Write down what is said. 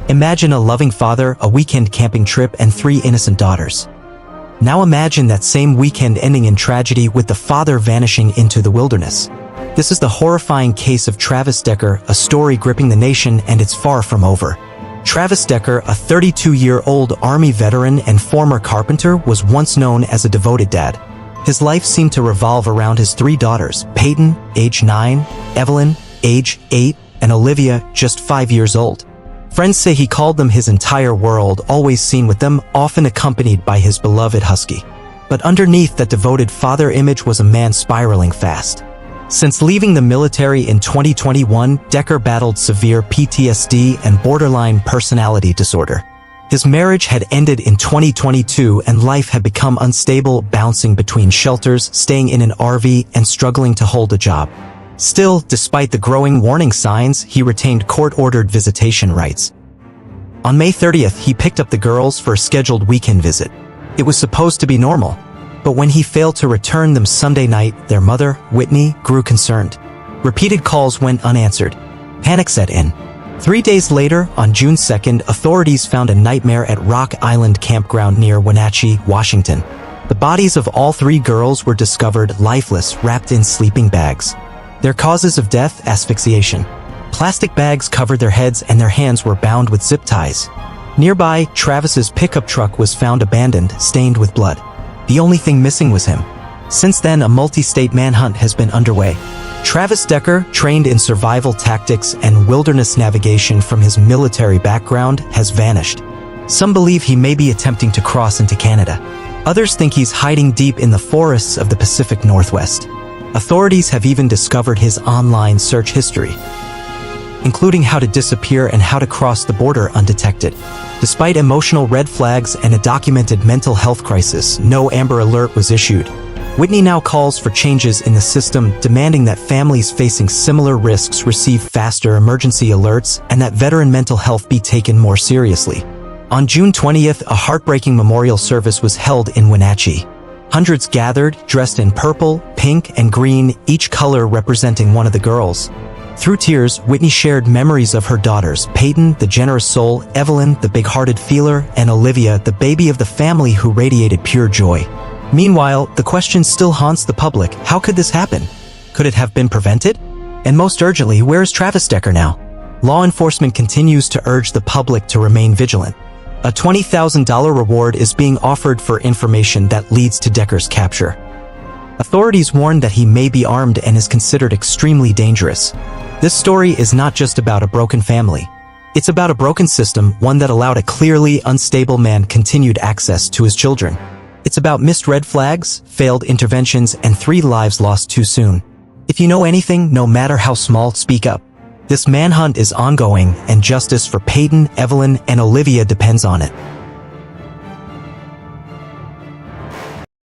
Imagine a loving father, a weekend camping trip, and 3 innocent daughters. Now imagine that same weekend ending in tragedy with the father vanishing into the wilderness. This is the horrifying case of Travis Decker, a story gripping the nation, and it's far from over. Travis Decker, a 32-year-old Army veteran and former carpenter, was once known as a devoted dad. His life seemed to revolve around his 3 daughters, Paityn, age 9, Evelyn, age 8, and Olivia, just 5 years old. Friends say he called them his entire world, always seen with them, often accompanied by his beloved husky. But underneath that devoted father image was a man spiraling fast. Since leaving the military in 2021, Decker battled severe PTSD and borderline personality disorder. His marriage had ended in 2022 and life had become unstable, bouncing between shelters, staying in an RV, and struggling to hold a job. Still, despite the growing warning signs, he retained court-ordered visitation rights. On May 30th, he picked up the girls for a scheduled weekend visit. It was supposed to be normal. But when he failed to return them Sunday night, their mother, Whitney, grew concerned. Repeated calls went unanswered. Panic set in. 3 days later, on June 2nd, authorities found a nightmare at Rock Island Campground near Wenatchee, Washington. The bodies of all 3 girls were discovered lifeless, wrapped in sleeping bags. Their causes of death: asphyxiation. Plastic bags covered their heads and their hands were bound with zip ties. Nearby, Travis's pickup truck was found abandoned, stained with blood. The only thing missing was him. Since then, a multi-state manhunt has been underway. Travis Decker, trained in survival tactics and wilderness navigation from his military background, has vanished. Some believe he may be attempting to cross into Canada. Others think he's hiding deep in the forests of the Pacific Northwest. Authorities have even discovered his online search history, including how to disappear and how to cross the border undetected. Despite emotional red flags and a documented mental health crisis, no Amber Alert was issued. Whitney now calls for changes in the system, demanding that families facing similar risks receive faster emergency alerts and that veteran mental health be taken more seriously. On June 20th, a heartbreaking memorial service was held in Wenatchee. Hundreds gathered, dressed in purple, pink, and green, each color representing one of the girls. Through tears, Whitney shared memories of her daughters, Paityn, the generous soul, Evelyn, the big-hearted feeler, and Olivia, the baby of the family who radiated pure joy. Meanwhile, the question still haunts the public: how could this happen? Could it have been prevented? And most urgently, where is Travis Decker now? Law enforcement continues to urge the public to remain vigilant. A $20,000 reward is being offered for information that leads to Decker's capture. Authorities warn that he may be armed and is considered extremely dangerous. This story is not just about a broken family. It's about a broken system, one that allowed a clearly unstable man continued access to his children. It's about missed red flags, failed interventions, and 3 lives lost too soon. If you know anything, no matter how small, speak up. This manhunt is ongoing, and justice for Paityn, Evelyn, and Olivia depends on it.